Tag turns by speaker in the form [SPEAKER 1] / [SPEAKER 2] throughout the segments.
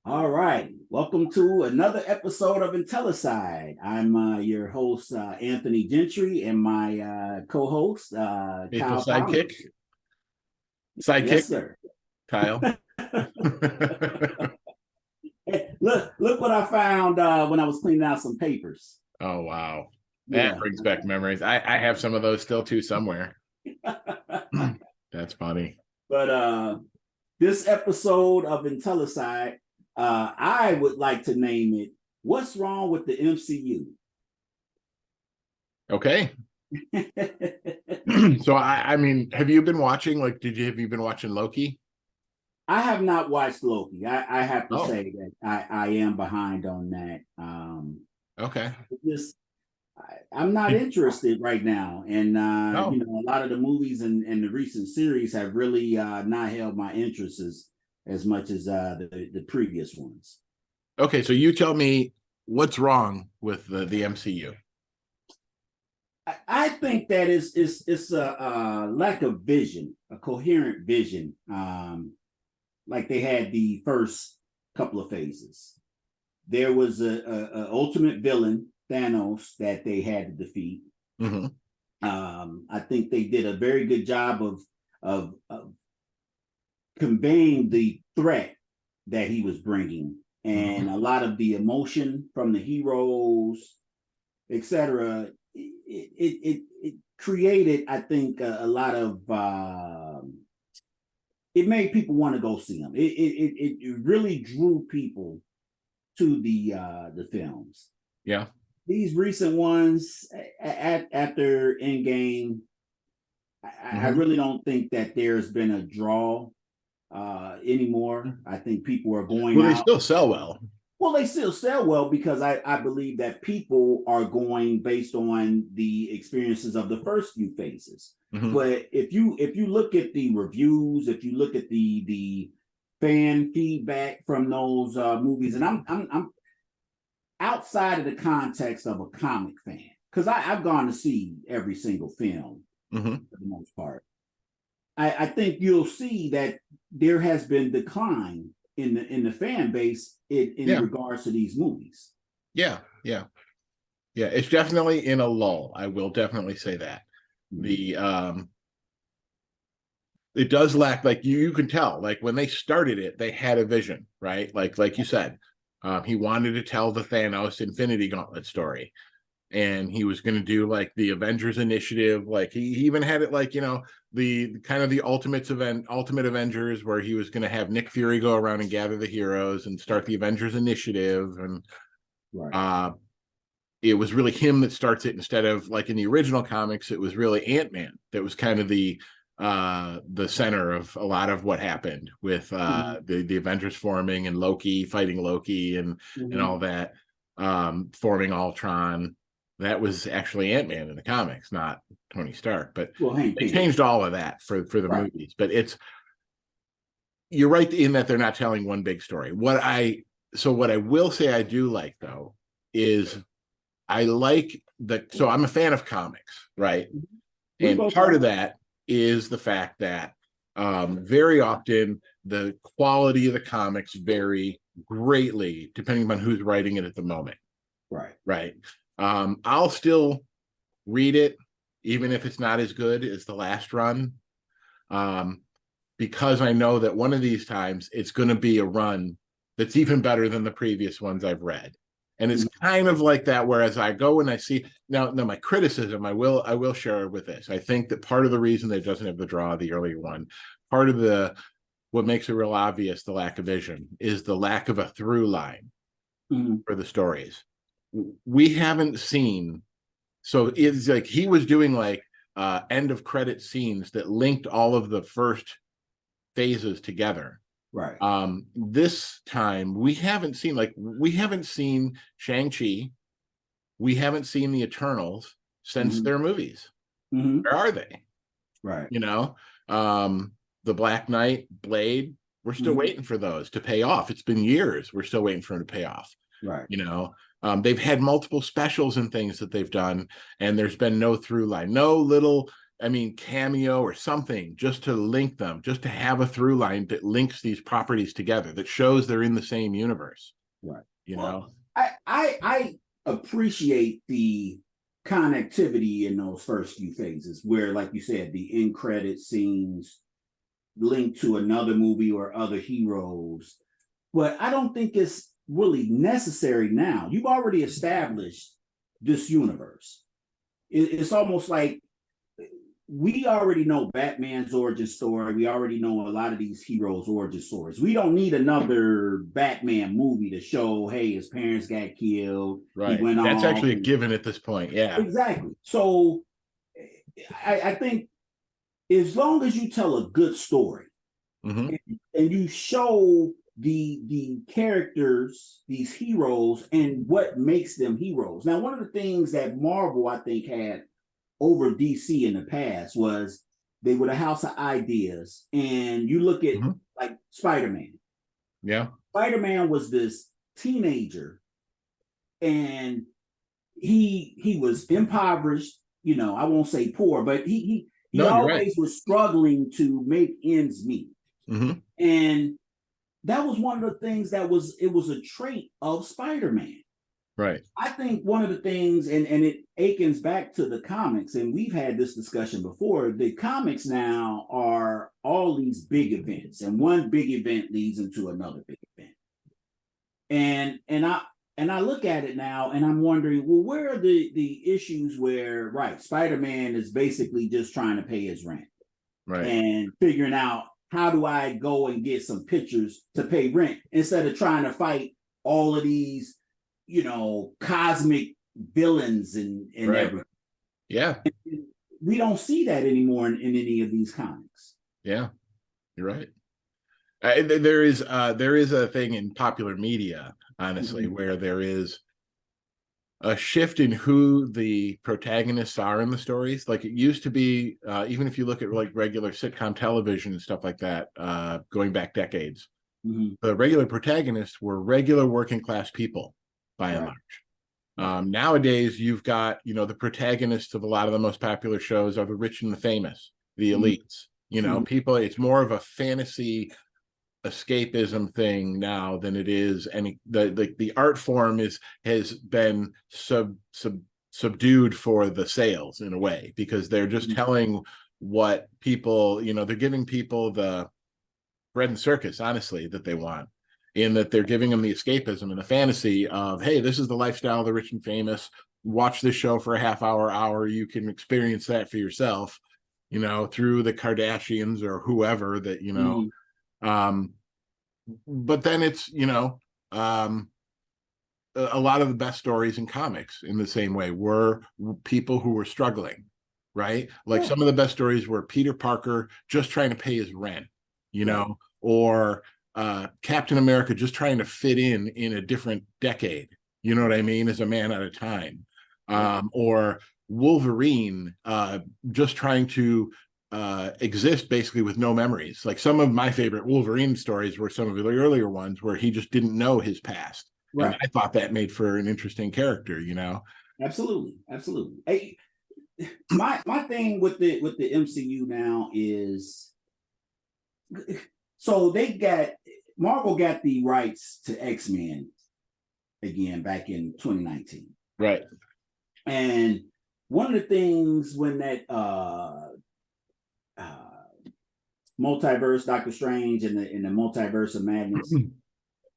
[SPEAKER 1] All right. Welcome to another episode of Intellicide. I'm your host, Anthony Gentry, and my co-host,
[SPEAKER 2] Faithful
[SPEAKER 1] Kyle Collins.
[SPEAKER 2] sidekick,
[SPEAKER 1] Yes, sir.
[SPEAKER 2] Kyle.
[SPEAKER 1] Hey, look what I found when I was cleaning out some papers.
[SPEAKER 2] Oh wow, that
[SPEAKER 1] Yeah.
[SPEAKER 2] brings back memories. I have some of those still too somewhere. That's funny.
[SPEAKER 1] But this episode of Intellicide, I would like to name it "What's Wrong with the MCU?"
[SPEAKER 2] Okay. So I mean, have you been watching? Like, have you been watching Loki?
[SPEAKER 1] I have not watched Loki. I have to
[SPEAKER 2] Oh,
[SPEAKER 1] say that I am behind on that.
[SPEAKER 2] okay.
[SPEAKER 1] Just I'm not interested right now, and
[SPEAKER 2] No.
[SPEAKER 1] a lot of the movies and the recent series have really not held my interest as much as the previous ones.
[SPEAKER 2] Okay, so you tell me what's wrong with the MCU.
[SPEAKER 1] I think that it's a lack of vision, a coherent vision. Like they had the first couple of phases. There was a ultimate villain, Thanos, that they had to defeat.
[SPEAKER 2] Mm-hmm.
[SPEAKER 1] I think they did a very good job of conveying the threat that he was bringing, and
[SPEAKER 2] Mm-hmm.
[SPEAKER 1] a lot of the emotion from the heroes, etc. It created, I think, a lot of. It made people want to go see them. It really drew people to the films.
[SPEAKER 2] Yeah.
[SPEAKER 1] These recent ones after Endgame, I
[SPEAKER 2] Mm-hmm.
[SPEAKER 1] really don't think that there's been a draw anymore. I think people are going
[SPEAKER 2] Well, they
[SPEAKER 1] out.
[SPEAKER 2] still sell well.
[SPEAKER 1] Well, they still sell well because I believe that people are going based on the experiences of the first few phases.
[SPEAKER 2] Mm-hmm.
[SPEAKER 1] But if you look at the reviews, if you look at the fan feedback from those movies, and I'm outside of the context of a comic fan, because I've gone to see every single film
[SPEAKER 2] Mm-hmm.
[SPEAKER 1] for the most part. I think you'll see that there has been decline in the fan base in
[SPEAKER 2] Yeah.
[SPEAKER 1] regards to these movies.
[SPEAKER 2] Yeah. Yeah. Yeah. It's definitely in a lull. I will definitely say that.
[SPEAKER 1] Mm-hmm.
[SPEAKER 2] The It does lack, like you can tell, like when they started it, they had a vision, right? Like you said, he wanted to tell the Thanos Infinity Gauntlet story, and he was going to do like the Avengers Initiative. Like he even had it like, the kind of the Ultimate Avengers, where he was going to have Nick Fury go around and gather the heroes and start the Avengers Initiative. And
[SPEAKER 1] Right.
[SPEAKER 2] uh it was really him that starts it, instead of like in the original comics, it was really Ant-Man that was kind of the center of a lot of what happened with
[SPEAKER 1] Mm-hmm.
[SPEAKER 2] the Avengers forming and Loki fighting Loki and
[SPEAKER 1] Mm-hmm.
[SPEAKER 2] all that, forming Ultron. That was actually Ant-Man in the comics, not Tony Stark. But
[SPEAKER 1] Well, Hank
[SPEAKER 2] they
[SPEAKER 1] Pym.
[SPEAKER 2] changed all of that for the
[SPEAKER 1] Right.
[SPEAKER 2] movies. But you're right in that they're not telling one big story. What I will say I do like, though, is I like so I'm a fan of comics, right?
[SPEAKER 1] We
[SPEAKER 2] And
[SPEAKER 1] both
[SPEAKER 2] part of
[SPEAKER 1] are.
[SPEAKER 2] that is the fact that very often the quality of the comics vary greatly depending on who's writing it at the moment,
[SPEAKER 1] Right.
[SPEAKER 2] right? I'll still read it, even if it's not as good as the last run, um, because I know that one of these times it's going to be a run that's even better than the previous ones I've read. And it's
[SPEAKER 1] Mm-hmm.
[SPEAKER 2] kind of like that. Whereas I go and I see now my criticism, I will share with this. I think that part of the reason that it doesn't have the draw of the earlier one, part of what makes it real obvious, the lack of vision, is the lack of a through line
[SPEAKER 1] Mm-hmm.
[SPEAKER 2] for the stories. We haven't seen, so it's like he was doing like end of credit scenes that linked all of the first phases together.
[SPEAKER 1] Right.
[SPEAKER 2] This time we haven't seen Shang-Chi, we haven't seen the Eternals since
[SPEAKER 1] Mm-hmm.
[SPEAKER 2] their movies.
[SPEAKER 1] Mm-hmm.
[SPEAKER 2] Where are they?
[SPEAKER 1] Right.
[SPEAKER 2] You know, the Black Knight, Blade, we're still
[SPEAKER 1] Mm-hmm.
[SPEAKER 2] waiting for those to pay off. It's been years. We're still waiting for them to pay off.
[SPEAKER 1] Right.
[SPEAKER 2] They've had multiple specials and things that they've done, and there's been no through line, no little I mean, cameo or something just to link them, just to have a through line that links these properties together, that shows they're in the same universe.
[SPEAKER 1] Right.
[SPEAKER 2] You
[SPEAKER 1] Well,
[SPEAKER 2] know?
[SPEAKER 1] I appreciate the connectivity in those first few phases where, like you said, the end credit scenes link to another movie or other heroes. But I don't think it's really necessary now. You've already established this universe. It's almost like we already know Batman's origin story. We already know a lot of these heroes' origin stories. We don't need another Batman movie to show, hey, his parents got killed.
[SPEAKER 2] Right.
[SPEAKER 1] He went
[SPEAKER 2] That's
[SPEAKER 1] off.
[SPEAKER 2] actually a given at this point. Yeah.
[SPEAKER 1] Exactly. So I think as long as you tell a good story and you show the characters, these heroes, and what makes them heroes. Now, one of the things that Marvel, I think, had over DC in the past was they were the house of ideas. And you look at like Spider-Man.
[SPEAKER 2] Yeah.
[SPEAKER 1] Spider-Man was this teenager and he was impoverished, you know, I won't say poor, but he always was struggling to make ends meet. And that was one of the things that was a trait of Spider-Man.
[SPEAKER 2] Right.
[SPEAKER 1] I think one of the things, and it akens back to the comics, and we've had this discussion before, the comics now are all these big events, and one big event leads into another big event. And I look at it now and I'm wondering, well, where are the issues where, right, Spider-Man is basically just trying to pay his rent.
[SPEAKER 2] Right.
[SPEAKER 1] And figuring out how do I go and get some pictures to pay rent instead of trying to fight all of these, you know, cosmic villains and everything.
[SPEAKER 2] Yeah.
[SPEAKER 1] And we don't see that anymore in any of these comics.
[SPEAKER 2] Yeah, you're right. There is a thing in popular media, honestly, where there is a shift in who the protagonists are in the stories. Like it used to be, even if you look at like regular sitcom television and stuff like that, going back decades, the regular protagonists were regular working class people by and large. Nowadays, you've got, you know, the protagonists of a lot of the most popular shows are the rich and the famous, the elites, you know, people. It's more of a fantasy escapism thing now than it is any the art form has been subdued for the sales in a way, because they're just telling what people, you know, they're giving people the bread and circus, honestly, that they want, in that they're giving them the escapism and the fantasy of, hey, this is the lifestyle of the rich and famous, watch this show for a half hour, you can experience that for yourself, you know, through the Kardashians or whoever that, you know. But then it's, you know, a lot of the best stories in comics in the same way were people who were struggling, right? Like some of the best stories were Peter Parker just trying to pay his rent, you know, or Captain America just trying to fit in a different decade, you know what I mean, as a man at a time, or Wolverine just trying to exist basically with no memories. Like some of my favorite Wolverine stories were some of the earlier ones where he just didn't know his past. And I thought that made for an interesting character, you know.
[SPEAKER 1] Absolutely. Hey, my thing with the MCU now is, so Marvel got the rights to X-Men again back in 2019.
[SPEAKER 2] Right.
[SPEAKER 1] And one of the things when that multiverse, Doctor Strange and the multiverse of madness,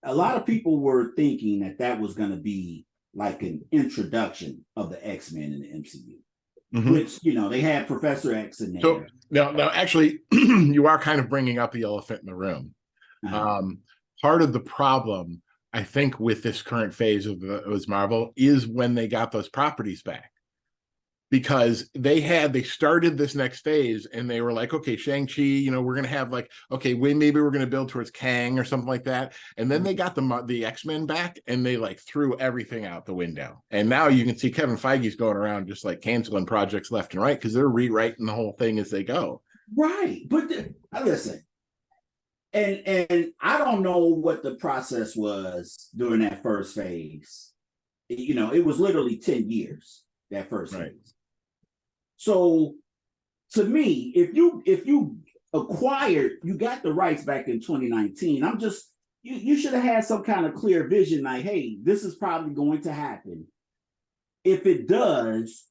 [SPEAKER 1] a lot of people were thinking that was going to be like an introduction of the X-Men in the MCU, which, you know, they had Professor X in there.
[SPEAKER 2] So now actually, you are kind of bringing up the elephant in the room. Part of the problem, I think, with this current phase of Marvel is when they got those properties back. Because they started this next phase and they were like, okay, Shang-Chi, you know, we're going to have like, okay, maybe we're going to build towards Kang or something like that. And then they got the X-Men back and they like threw everything out the window. And now you can see Kevin Feige's going around just like canceling projects left and right because they're rewriting the whole thing as they go.
[SPEAKER 1] Right. But listen, and I don't know what the process was during that first phase. You know, it was literally 10 years, that first phase. So to me, if you acquired, you got the rights back in 2019. You should have had some kind of clear vision, like, hey, this is probably going to happen. If it does,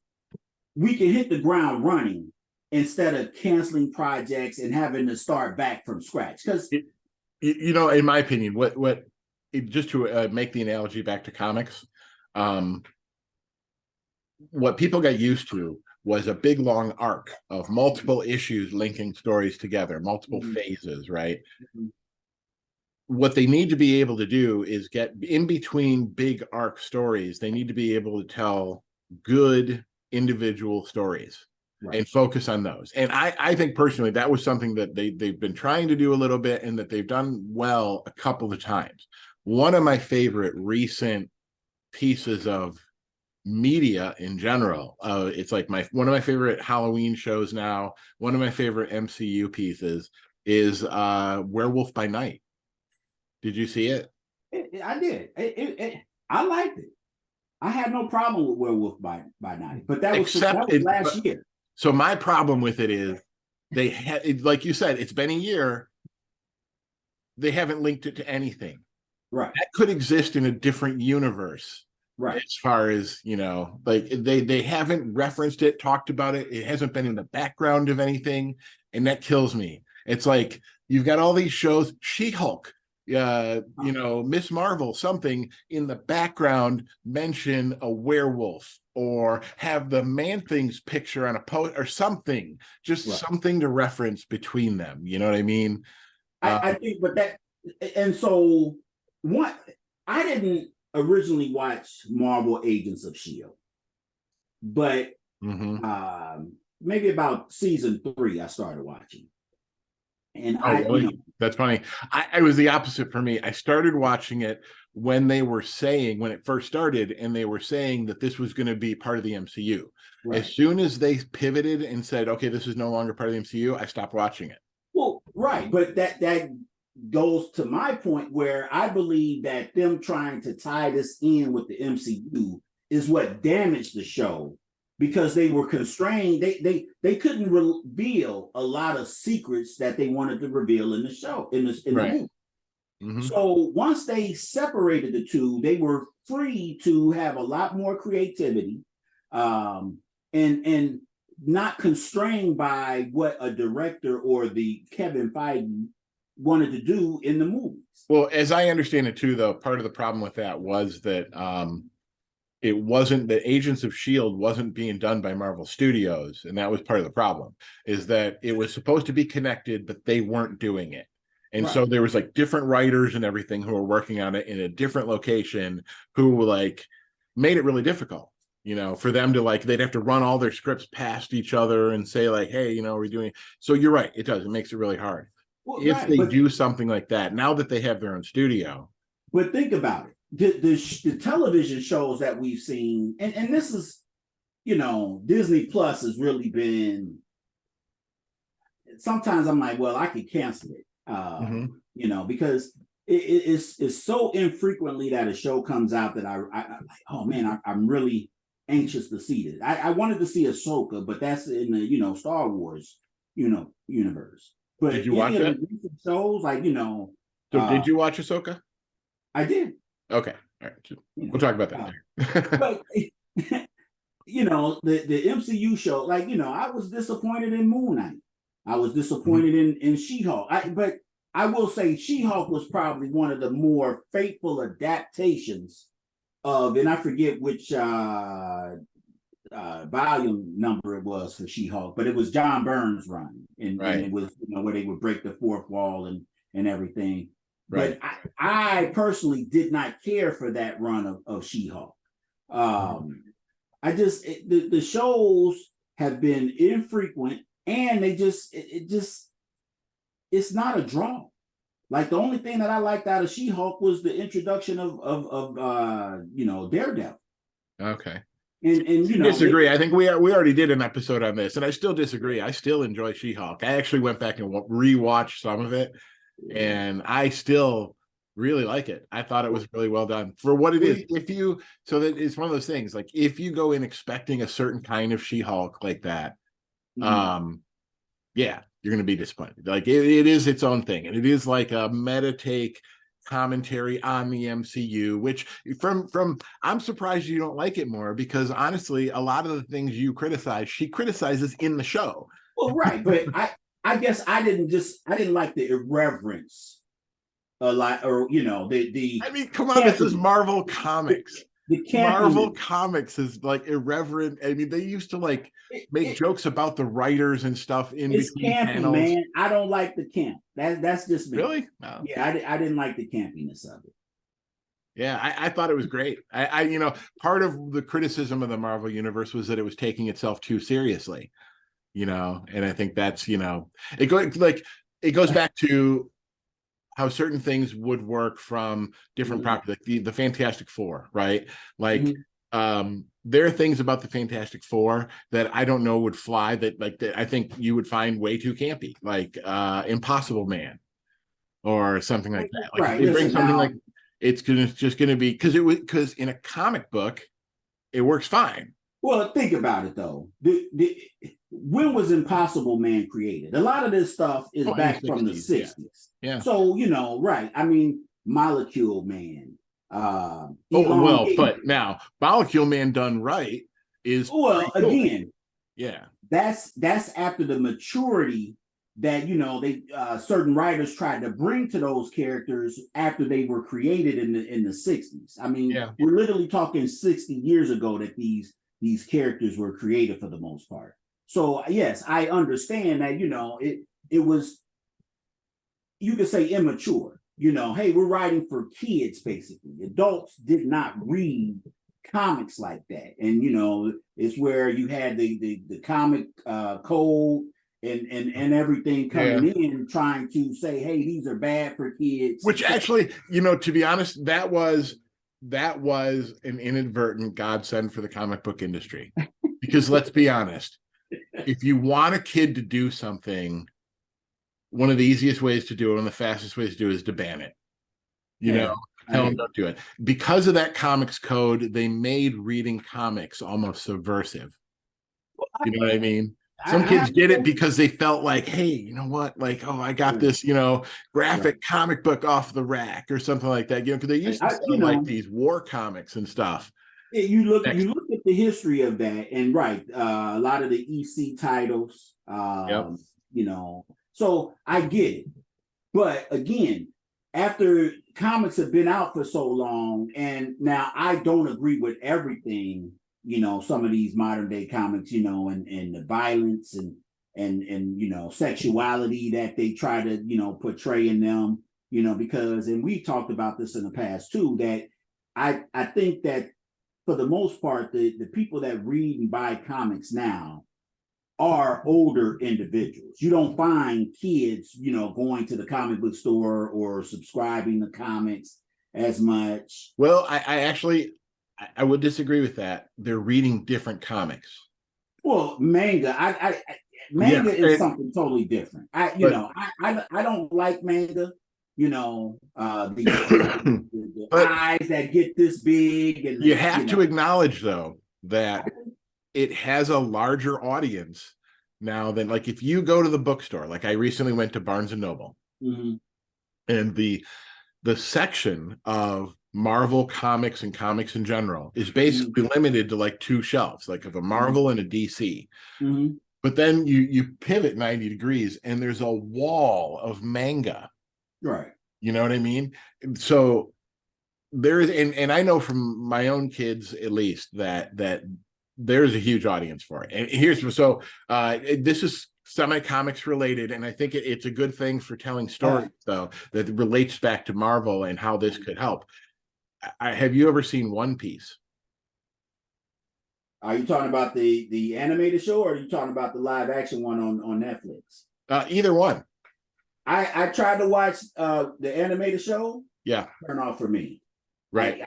[SPEAKER 1] we can hit the ground running instead of canceling projects and having to start back from scratch. Because
[SPEAKER 2] in my opinion, just to make the analogy back to comics, what people got used to was a big long arc of multiple issues linking stories together, multiple phases, right? What they need to be able to do is get in between big arc stories. They need to be able to tell good individual stories and focus on those. And I think personally, that was something that they've been trying to do a little bit and that they've done well a couple of times. One of my favorite recent pieces of media in general, it's like one of my favorite Halloween shows now, one of my favorite MCU pieces is Werewolf by Night. Did you see it?
[SPEAKER 1] I did. I liked it. I had no problem with Werewolf by Night, but that was last year.
[SPEAKER 2] So my problem with it is they had, like you said, it's been a year. They haven't linked it to anything.
[SPEAKER 1] Right.
[SPEAKER 2] That could exist in a different universe.
[SPEAKER 1] Right.
[SPEAKER 2] As far as, like they haven't referenced it, talked about it. It hasn't been in the background of anything. And that kills me. It's like, you've got all these shows, She-Hulk, Miss Marvel, something in the background, mention a werewolf or have the Man-Thing's picture on a post or something, just something to reference between them. You know what I mean?
[SPEAKER 1] I think, but and so what, I didn't originally watch Marvel Agents of S.H.I.E.L.D., but maybe about season 3 I started watching. And
[SPEAKER 2] really? That's funny. I was the opposite for me. I started watching it when it first started, and they were saying that this was going to be part of the MCU. Right. As soon as they pivoted and said, okay, this is no longer part of the MCU, I stopped watching it.
[SPEAKER 1] Well, right. But that goes to my point where I believe that them trying to tie this in with the MCU is what damaged the show, because they were constrained. They couldn't reveal a lot of secrets that they wanted to reveal in the show, in the movie. Mm-hmm. So once they separated the two, they were free to have a lot more creativity, and not constrained by what a director or the Kevin Feige wanted to do in the movies.
[SPEAKER 2] Well, as I understand it too, though, part of the problem with that was that it wasn't that Agents of S.H.I.E.L.D. wasn't being done by Marvel Studios, and that was part of the problem, is that it was supposed to be connected, but they weren't doing it. And so there was like different writers and everything who were working on it in a different location who like made it really difficult, for them to they'd have to run all their scripts past each other and say like, hey, we're doing. So you're right. It does. It makes it really hard. Well, if they do something like that, now that they have their own studio.
[SPEAKER 1] But think about it. The television shows that we've seen, and this is, Disney Plus has really been, sometimes I'm like, well, I could cancel it, because it's so infrequently that a show comes out that I'm like, oh man, I'm really anxious to see it. I wanted to see Ahsoka, but that's in the, Star Wars, universe. But
[SPEAKER 2] did you watch it?
[SPEAKER 1] Shows like,
[SPEAKER 2] So did you watch Ahsoka?
[SPEAKER 1] I did.
[SPEAKER 2] Okay. All right. We'll talk about that.
[SPEAKER 1] But the MCU show, I was disappointed in Moon Knight. I was disappointed in She-Hulk. But I will say She-Hulk was probably one of the more faithful adaptations of, and I forget which volume number it was for She-Hulk, but it was John Byrne's run, and it was where they would break the fourth wall and everything. Right. But I personally did not care for that run of She-Hulk. The shows have been infrequent, and they it's not a draw. Like the only thing that I liked out of She-Hulk was the introduction of Daredevil.
[SPEAKER 2] Okay.
[SPEAKER 1] And
[SPEAKER 2] disagree. I think we already did an episode on this, and I still disagree. I still enjoy She-Hulk. I actually went back and rewatched some of it. And I still really like it. I thought it was really well done for what it is. So that it's one of those things, like if you go in expecting a certain kind of She-Hulk like that, Yeah, you're going to be disappointed. Like it is its own thing, and it is like a meta take commentary on the MCU. Which from I'm surprised you don't like it more, because honestly, a lot of the things you criticize, she criticizes in the show.
[SPEAKER 1] Well, right, but I guess I didn't like the irreverence a lot, or the
[SPEAKER 2] I mean, come on, this is
[SPEAKER 1] campiness,
[SPEAKER 2] Marvel Comics.
[SPEAKER 1] the
[SPEAKER 2] Marvel
[SPEAKER 1] campiness.
[SPEAKER 2] Comics is like irreverent. I mean, they used to like
[SPEAKER 1] It,
[SPEAKER 2] make
[SPEAKER 1] it,
[SPEAKER 2] jokes about the writers and stuff in
[SPEAKER 1] it's
[SPEAKER 2] between
[SPEAKER 1] campy,
[SPEAKER 2] panels.
[SPEAKER 1] man. I don't like the camp. That's just me.
[SPEAKER 2] Really? No.
[SPEAKER 1] Yeah, I didn't like the campiness of it.
[SPEAKER 2] Yeah, I thought it was great. Part of the criticism of the Marvel universe was that it was taking itself too seriously, and I think that's, it goes back to how certain things would work from different
[SPEAKER 1] Mm-hmm.
[SPEAKER 2] properties, like the Fantastic Four, right? Like,
[SPEAKER 1] Mm-hmm.
[SPEAKER 2] there are things about the Fantastic Four that I don't know would fly, that I think you would find way too campy, like Impossible Man or something like that. Like if
[SPEAKER 1] Right.
[SPEAKER 2] they bring
[SPEAKER 1] Listen
[SPEAKER 2] something
[SPEAKER 1] now.
[SPEAKER 2] like, just gonna be, because in a comic book it works fine.
[SPEAKER 1] Well, think about it though. When was Impossible Man created? A lot of this stuff is
[SPEAKER 2] Oh, in the
[SPEAKER 1] back from the
[SPEAKER 2] 60s, yeah.
[SPEAKER 1] 60s.
[SPEAKER 2] Yeah.
[SPEAKER 1] So, right. I mean, Molecule Man,
[SPEAKER 2] Oh, well,
[SPEAKER 1] Elongate.
[SPEAKER 2] but now Molecule Man done right is
[SPEAKER 1] Well,
[SPEAKER 2] pretty cool.
[SPEAKER 1] again,
[SPEAKER 2] Yeah.
[SPEAKER 1] that's after the maturity that they certain writers tried to bring to those characters after they were created in the 60s. I mean,
[SPEAKER 2] Yeah.
[SPEAKER 1] we're literally talking 60 years ago that these characters were created for the most part. So yes, I understand that it was, you could say, immature. Hey, we're writing for kids basically. Adults did not read comics like that, and it's where you had the comic code and everything coming in, trying to say, hey, these are bad for kids.
[SPEAKER 2] Which actually, to be honest, that was an inadvertent godsend for the comic book industry. Because let's be honest, if you want a kid to do something, one of the easiest ways to do it and the fastest ways to do it is to ban it. Tell them don't do it. Because of that comics code, they made reading comics almost subversive. You know what I mean? Some kids did it because they felt like, hey, you know what? Like, oh, I got this, graphic comic book off the rack or something like that. Because they used to sell like these war comics and stuff.
[SPEAKER 1] You look at the history of that, and right, a lot of the EC titles,
[SPEAKER 2] Yep.
[SPEAKER 1] So I get it. But again, after comics have been out for so long, and now I don't agree with everything, some of these modern day comics, and the violence and sexuality that they try to, portray in them, because, and we talked about this in the past too, that I think that for the most part, the people that read and buy comics now are older individuals. You don't find kids, going to the comic book store or subscribing to comics as much.
[SPEAKER 2] Well, I actually would disagree with that. They're reading different comics.
[SPEAKER 1] Well, manga, manga is something totally different. I don't like manga. The eyes that get this big, and
[SPEAKER 2] you have to acknowledge though that it has a larger audience now than, like, if you go to the bookstore. Like, I recently went to Barnes and Noble, and the section of Marvel comics and comics in general is basically limited to like two shelves, like of a Marvel and a DC. But then you pivot 90 degrees and there's a wall of manga.
[SPEAKER 1] Right.
[SPEAKER 2] You know what I mean? So there is, and I know from my own kids at least that there's a huge audience for it. And here's this is semi-comics related, and I think it's a good thing for telling stories though that relates back to Marvel and how this could help. Have you ever seen One Piece?
[SPEAKER 1] Are you talking about the animated show, or are you talking about the live action one on Netflix?
[SPEAKER 2] Either one.
[SPEAKER 1] I tried to watch the animated show.
[SPEAKER 2] Yeah.
[SPEAKER 1] Turn off for me.
[SPEAKER 2] Right.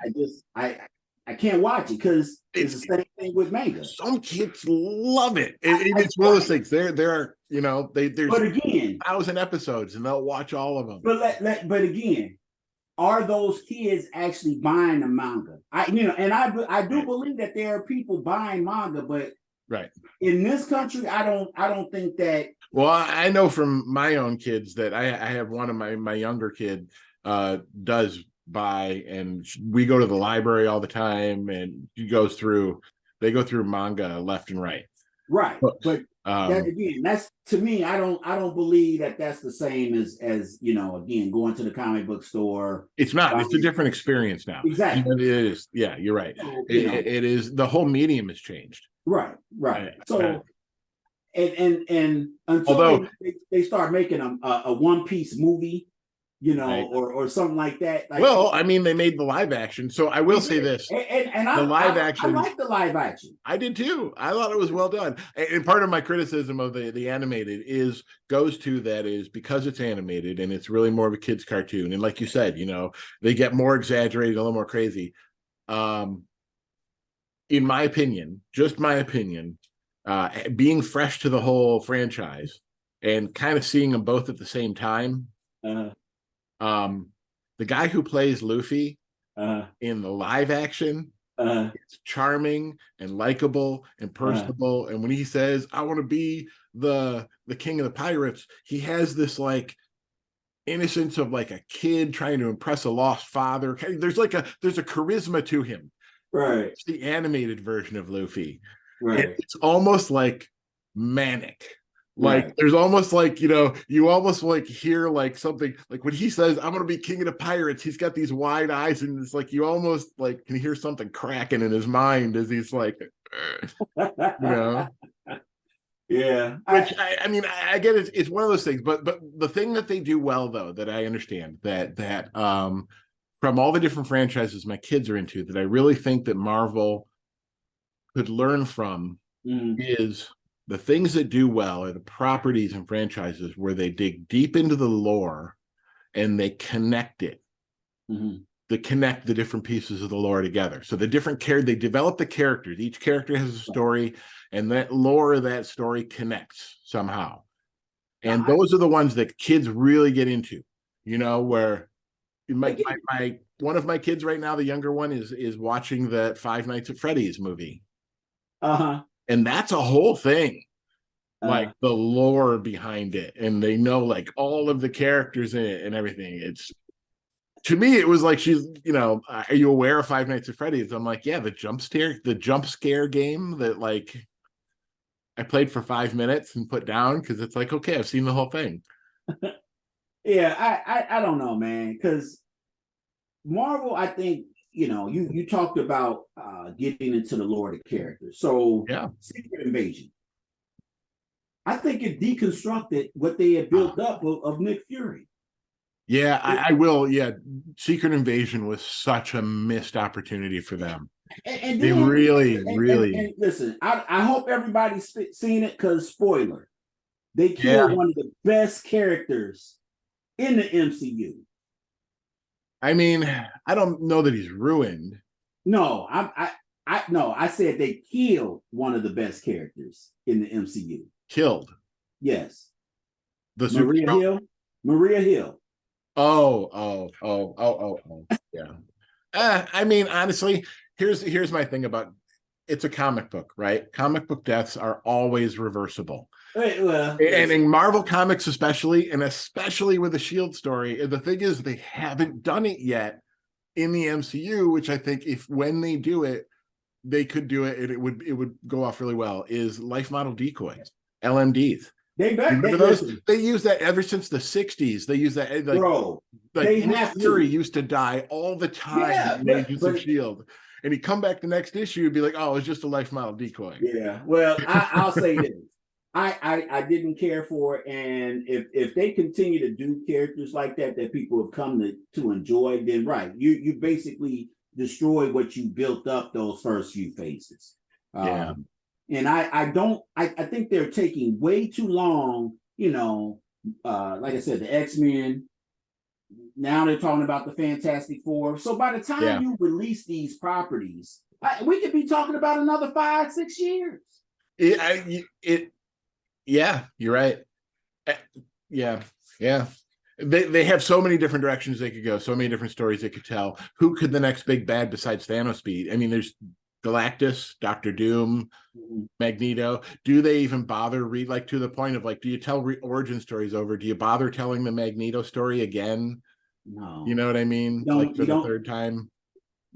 [SPEAKER 1] I can't watch it because it's the same thing with manga.
[SPEAKER 2] Some kids love it. It's one of those things. There are, there's
[SPEAKER 1] but again
[SPEAKER 2] 1,000 episodes and they'll watch all of them.
[SPEAKER 1] But again, are those kids actually buying the manga? I do believe that there are people buying manga, but
[SPEAKER 2] Right.
[SPEAKER 1] In this country, I don't think that.
[SPEAKER 2] Well, I know from my own kids that I have one of my younger kid does buy, and we go to the library all the time, and they go through manga left and right.
[SPEAKER 1] Right.
[SPEAKER 2] Books.
[SPEAKER 1] But that again, that's to me, I don't believe that that's the same as again, going to the comic book store.
[SPEAKER 2] It's not. It's a different experience now.
[SPEAKER 1] Exactly.
[SPEAKER 2] It is. Yeah, you're right.
[SPEAKER 1] So,
[SPEAKER 2] it is. The whole medium has changed.
[SPEAKER 1] Right. So and until
[SPEAKER 2] although
[SPEAKER 1] they start making a One Piece movie,
[SPEAKER 2] right.
[SPEAKER 1] or something like that. Like,
[SPEAKER 2] well, I mean, they made the live action, so I will say this:
[SPEAKER 1] and
[SPEAKER 2] the live action,
[SPEAKER 1] I like the live action.
[SPEAKER 2] I did too. I thought it was well done. And part of my criticism of the animated goes to that is because it's animated and it's really more of a kid's cartoon. And like you said, they get more exaggerated, a little more crazy. In my opinion, just my opinion, being fresh to the whole franchise and kind of seeing them both at the same time. The guy who plays Luffy in the live action, it's charming and likable and personable. And when he says, "I want to be the king of the pirates," he has this like innocence of like a kid trying to impress a lost father. There's a charisma to him.
[SPEAKER 1] Right.
[SPEAKER 2] It's the animated version of Luffy.
[SPEAKER 1] Right.
[SPEAKER 2] It's almost like manic. Like
[SPEAKER 1] right.
[SPEAKER 2] There's almost like, you almost like hear like something like when he says, "I'm going to be king of the pirates," he's got these wide eyes, and it's like you almost like can hear something cracking in his mind as he's like,
[SPEAKER 1] Yeah.
[SPEAKER 2] Which I mean, I get it. It's one of those things, but the thing that they do well, though, that I understand that from all the different franchises my kids are into, that I really think that Marvel could learn from is the things that do well are the properties and franchises where they dig deep into the lore and they connect it. They connect the different pieces of the lore together. So they develop the characters. Each character has a story, and that lore of that story connects somehow. And those are the ones that kids really get into, where one of my kids right now, the younger one, is watching the Five Nights at Freddy's movie. And that's a whole thing, like the lore behind it, and they know like all of the characters in it and everything. To me, it was like she's, are you aware of Five Nights at Freddy's? I'm like, yeah, the jump scare game that like I played for 5 minutes and put down because it's like, okay, I've seen the whole thing.
[SPEAKER 1] Yeah, I don't know, man, because Marvel, I think, you talked about getting into the lore of the characters. So
[SPEAKER 2] yeah,
[SPEAKER 1] Secret Invasion, I think it deconstructed what they had built up of Nick Fury.
[SPEAKER 2] Yeah, I will. Yeah, Secret Invasion was such a missed opportunity for them. And they really.
[SPEAKER 1] And listen, I hope everybody's seen it, because spoiler, they killed one of the best characters in the MCU.
[SPEAKER 2] I mean, I don't know that he's ruined.
[SPEAKER 1] No, I said they killed one of the best characters in the MCU.
[SPEAKER 2] Killed.
[SPEAKER 1] Yes.
[SPEAKER 2] The
[SPEAKER 1] Maria Hill.
[SPEAKER 2] Oh. Yeah. I mean, honestly, here's my thing about it's a comic book, right? Comic book deaths are always reversible.
[SPEAKER 1] Well,
[SPEAKER 2] and in Marvel Comics especially, and especially with the Shield story, the thing is they haven't done it yet in the MCU, which I think when they do it, they could do it and it would go off really well, is life model decoys, LMDs. They use that ever since the 60s. They use that Nick Fury used to die all the time in Agents of S.H.I.E.L.D. and he'd come back the next issue and be like, "Oh, it's just a life model decoy."
[SPEAKER 1] Yeah. Well, I'll say this. I didn't care for it, and if they continue to do characters like that people have come to enjoy, then right, you basically destroy what you built up those first few phases. And I think they're taking way too long, like I said, the X-Men, now they're talking about the Fantastic Four. So by the time you release these properties, we could be talking about another 5-6 years.
[SPEAKER 2] Yeah, you're right. Yeah. They have so many different directions they could go, so many different stories they could tell. Who could the next big bad besides Thanos be? I mean, there's Galactus, Doctor Doom,
[SPEAKER 1] Mhm.
[SPEAKER 2] Magneto. Do they even bother read, like, to the point of like, do you tell origin stories over? Do you bother telling the Magneto story again? You
[SPEAKER 1] No,
[SPEAKER 2] know what I
[SPEAKER 1] we
[SPEAKER 2] mean? Like
[SPEAKER 1] don't.
[SPEAKER 2] for
[SPEAKER 1] We
[SPEAKER 2] the
[SPEAKER 1] don't.
[SPEAKER 2] third time.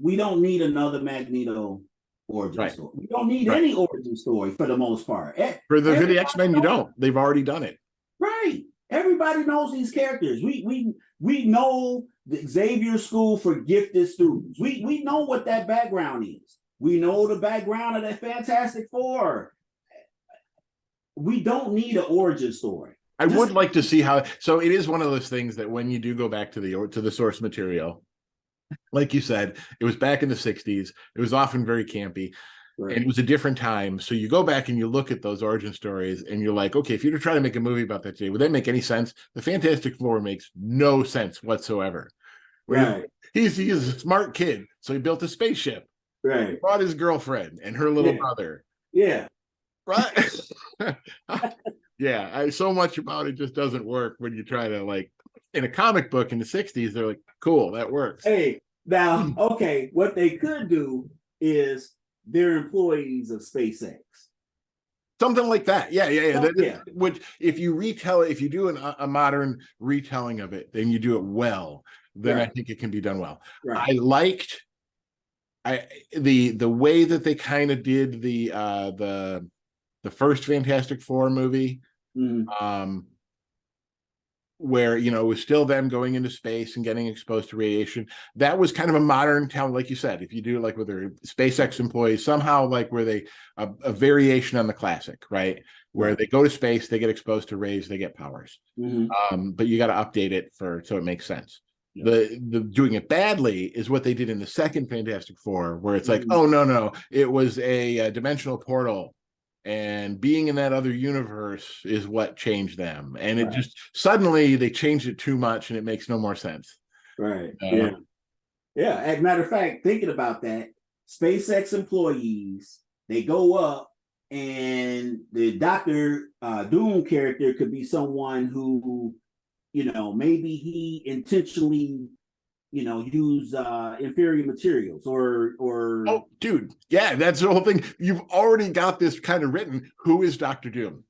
[SPEAKER 1] We don't need another Magneto origin
[SPEAKER 2] Right.
[SPEAKER 1] story. We don't need
[SPEAKER 2] Right.
[SPEAKER 1] any origin story for the most part.
[SPEAKER 2] For the
[SPEAKER 1] Everybody
[SPEAKER 2] X-Men, you
[SPEAKER 1] knows,
[SPEAKER 2] don't. They've already done it.
[SPEAKER 1] right? Everybody knows these characters. We know the Xavier School for Gifted Students. We know what that background is. We know the background of that Fantastic Four. We don't need an origin story.
[SPEAKER 2] I would
[SPEAKER 1] Just
[SPEAKER 2] like to see how. So it is one of those things that when you do go back to the source material, like you said, it was back in the 60s. It was often very campy. And it was a different time. So you go back and you look at those origin stories and you're like, okay, if you were to try to make a movie about that today, would that make any sense? The Fantastic Four makes no sense whatsoever. Where
[SPEAKER 1] right,
[SPEAKER 2] he's a smart kid. So he built a spaceship. He
[SPEAKER 1] right,
[SPEAKER 2] brought his girlfriend and her little
[SPEAKER 1] yeah,
[SPEAKER 2] brother.
[SPEAKER 1] yeah,
[SPEAKER 2] Right. Yeah. So much about it just doesn't work when you try to, like, in a comic book in the 60s, they're like, cool, that works.
[SPEAKER 1] Hey, now, okay, what they could do is they're employees of SpaceX.
[SPEAKER 2] Something like that. Yeah, yeah, yeah.
[SPEAKER 1] Yeah.
[SPEAKER 2] Which, if you retell it, if you do a modern retelling of it, then you do it well, then I
[SPEAKER 1] Right.
[SPEAKER 2] think it can be done well.
[SPEAKER 1] Right.
[SPEAKER 2] I liked the way that they kind of did the first Fantastic Four movie,
[SPEAKER 1] Mhm.
[SPEAKER 2] where, you know, it was still them going into space and getting exposed to radiation. That was kind of a modern town, like you said. If you do like with their SpaceX employees, somehow like where they a variation on the classic, right? Where
[SPEAKER 1] Right.
[SPEAKER 2] they go to space, they get exposed to rays, they get powers.
[SPEAKER 1] Mhm.
[SPEAKER 2] But you got to update it so it makes sense.
[SPEAKER 1] Yeah.
[SPEAKER 2] The doing it badly is what they did in the second Fantastic Four, where it's like,
[SPEAKER 1] Mhm.
[SPEAKER 2] oh no, it was a dimensional portal, and being in that other universe is what changed them. And it
[SPEAKER 1] Right.
[SPEAKER 2] just suddenly they changed it too much, and it makes no more sense.
[SPEAKER 1] Right. Yeah. Yeah. As a matter of fact, thinking about that, SpaceX employees, they go up and the Doctor Doom character could be someone who, maybe he intentionally, use inferior materials or
[SPEAKER 2] Oh, dude, yeah, that's the whole thing. You've already got this kind of written. Who is Dr. Doom?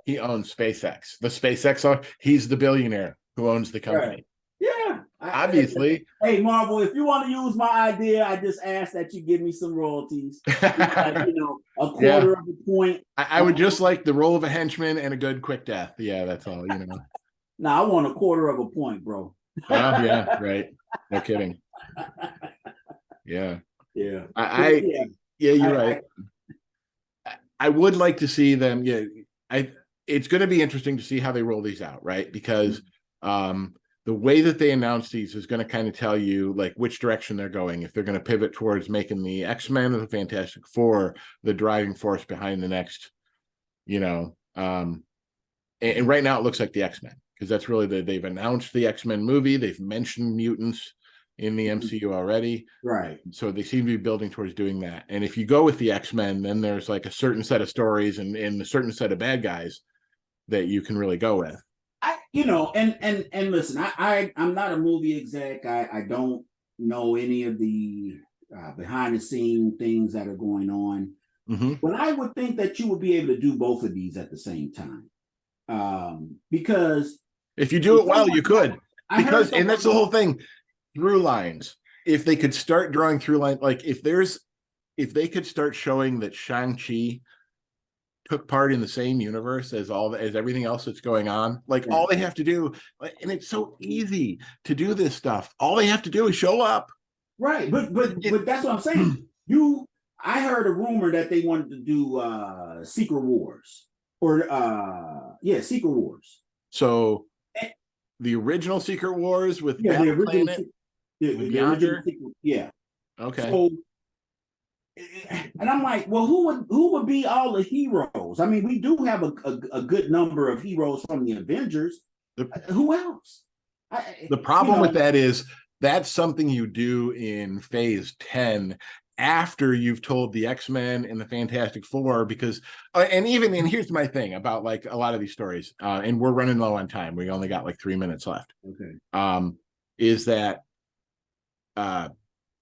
[SPEAKER 2] He owns SpaceX. The SpaceX, he's the billionaire who owns the
[SPEAKER 1] right.
[SPEAKER 2] company.
[SPEAKER 1] Yeah.
[SPEAKER 2] Obviously.
[SPEAKER 1] Hey, Marvel, if you want to use my idea, I just ask that you give me some royalties. Like, a
[SPEAKER 2] Yeah,
[SPEAKER 1] quarter of a point.
[SPEAKER 2] I would just like the role of a henchman and a good quick death. Yeah, that's all, you know.
[SPEAKER 1] Now, I want a quarter of a point, bro.
[SPEAKER 2] Oh, yeah, right. No kidding. Yeah.
[SPEAKER 1] Yeah.
[SPEAKER 2] I
[SPEAKER 1] Yeah.
[SPEAKER 2] yeah, you're
[SPEAKER 1] I
[SPEAKER 2] right. I would like to see them. Yeah, it's going to be interesting to see how they roll these out, right? Because the way that they announce these is going to kind of tell you like which direction they're going. If they're going to pivot towards making the X-Men or the Fantastic Four the driving force behind the next, you know, and right now it looks like the X-Men, because that's really they've announced the X-Men movie. They've mentioned mutants in the MCU already.
[SPEAKER 1] right.
[SPEAKER 2] So they seem to be building towards doing that. And if you go with the X-Men, then there's like a certain set of stories and a certain set of bad guys that you can really go with.
[SPEAKER 1] And listen, I'm not a movie exec. I don't know any of the behind the scene things that are going on.
[SPEAKER 2] Mm-hmm.
[SPEAKER 1] But I would think that you would be able to do both of these at the same time. Because
[SPEAKER 2] if you do it well, you could. Because, and that's the whole thing, through lines. If they could start drawing through line, like if they could start showing that Shang-Chi took part in the same universe as everything else that's going on, like all they have to do, and it's so easy to do this stuff. All they have to do is show up.
[SPEAKER 1] Right, but that's what I'm saying. I heard a rumor that they wanted to do Secret Wars or Secret Wars.
[SPEAKER 2] So the original Secret Wars with
[SPEAKER 1] the original
[SPEAKER 2] Planet,
[SPEAKER 1] the original Secret, yeah.
[SPEAKER 2] Okay.
[SPEAKER 1] So, and I'm like, well, who would be all the heroes? I mean, we do have a good number of heroes from the Avengers. Who else?
[SPEAKER 2] The problem with that is that's something you do in phase 10 after you've told the X-Men and the Fantastic Four, because and here's my thing about like a lot of these stories, and we're running low on time. We only got like 3 minutes left.
[SPEAKER 1] Okay.
[SPEAKER 2] Is that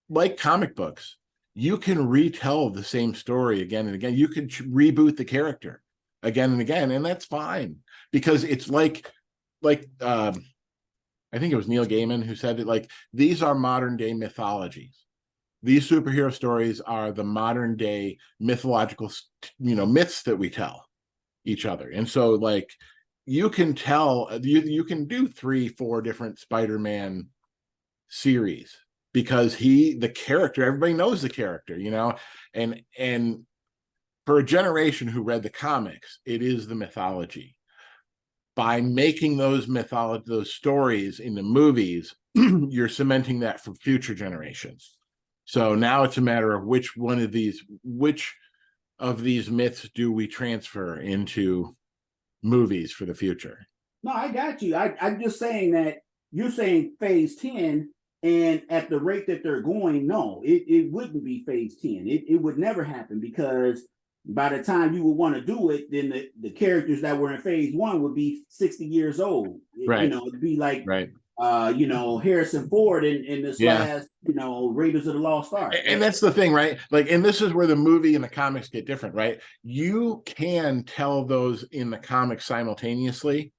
[SPEAKER 2] like comic books, you can retell the same story again and again. You can reboot the character again and again, and that's fine, because it's like I think it was Neil Gaiman who said it, like, these are modern day mythologies. These superhero stories are the modern day mythological, myths that we tell each other. And so, like, you can tell, you can do 3-4 different Spider-Man series, because the character, everybody knows the character, and for a generation who read the comics, it is the mythology. By making those stories into movies, you're cementing that for future generations. So now it's a matter of which of these myths do we transfer into movies for the future.
[SPEAKER 1] No, I got you. I'm just saying that you're saying phase 10, and at the rate that they're going, no, it wouldn't be phase 10. It would never happen, because by the time you would want to do it, then the characters that were in phase 1 would be 60 years old.
[SPEAKER 2] Right.
[SPEAKER 1] It'd be like,
[SPEAKER 2] right.
[SPEAKER 1] Harrison Ford in this last, Raiders of the Lost Ark.
[SPEAKER 2] And that's the thing, right? Like, and this is where the movie and the comics get different, right? You can tell those in the comics simultaneously.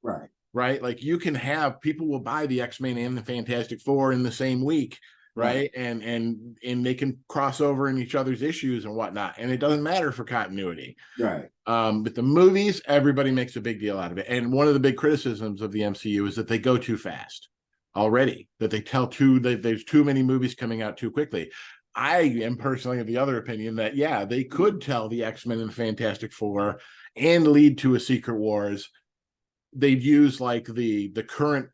[SPEAKER 2] Right. Like, you can have people will buy the X-Men and the Fantastic Four in the same week. Right. And they can cross over in each other's issues and whatnot. And it doesn't matter for continuity.
[SPEAKER 1] Right.
[SPEAKER 2] But the movies, everybody makes a big deal out of it. And one of the big criticisms of the MCU is that they go too fast already, that there's too many movies coming out too quickly. I am personally of the other opinion that, yeah, they could tell the X-Men and the Fantastic Four and lead to a Secret Wars. They'd use like the current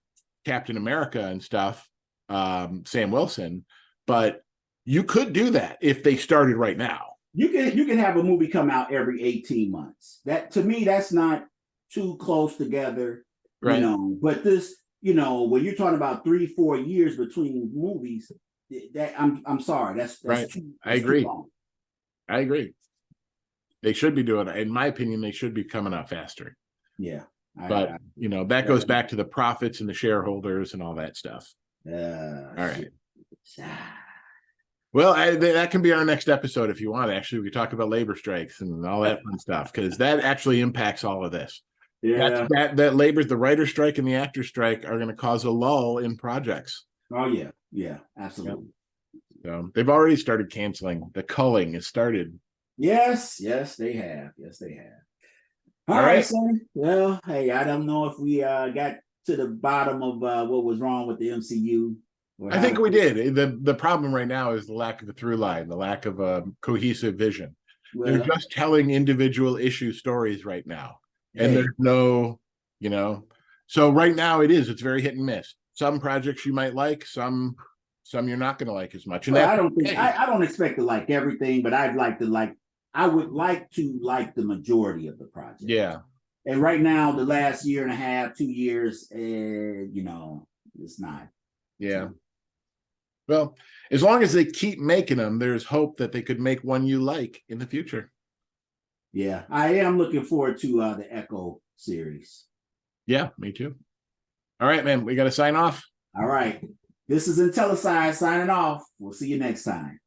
[SPEAKER 2] Captain America and stuff, Sam Wilson, but you could do that if they started right now.
[SPEAKER 1] You can have a movie come out every 18 months. That, to me, that's not too close together,
[SPEAKER 2] right?
[SPEAKER 1] But this, when you're talking about 3-4 years between movies, that I'm sorry, that's
[SPEAKER 2] right.
[SPEAKER 1] I agree.
[SPEAKER 2] I agree. They should be doing it. In my opinion, they should be coming out faster.
[SPEAKER 1] Yeah.
[SPEAKER 2] But that goes back to the profits and the shareholders and all that stuff. All right. Well, that can be our next episode if you want. Actually, we talk about labor strikes and all that fun stuff, because that actually impacts all of this.
[SPEAKER 1] Yeah.
[SPEAKER 2] That labor, the writer strike and the actor strike are going to cause a lull in projects.
[SPEAKER 1] Oh yeah, yeah, absolutely.
[SPEAKER 2] Yep. So they've already started canceling. The culling has started.
[SPEAKER 1] Yes, they have. All right, son. Well, hey, I don't know if we got to the bottom of what was wrong with the MCU.
[SPEAKER 2] I think we did. The problem right now is the lack of a through line, the lack of a cohesive vision. Well, they're just telling individual issue stories right now. And there's no, so right now it's very hit and miss. Some projects you might like, some you're not going to like as much. And
[SPEAKER 1] I don't expect to like everything, but I would like to like the majority of the project.
[SPEAKER 2] Yeah.
[SPEAKER 1] And right now, the last year and a half, 2 years, it's not.
[SPEAKER 2] Yeah. Well, as long as they keep making them, there's hope that they could make one you like in the future.
[SPEAKER 1] Yeah, I am looking forward to the Echo series.
[SPEAKER 2] Yeah, me too. All right, man, we got to sign off.
[SPEAKER 1] All right. This is Intellicide signing off. We'll see you next time.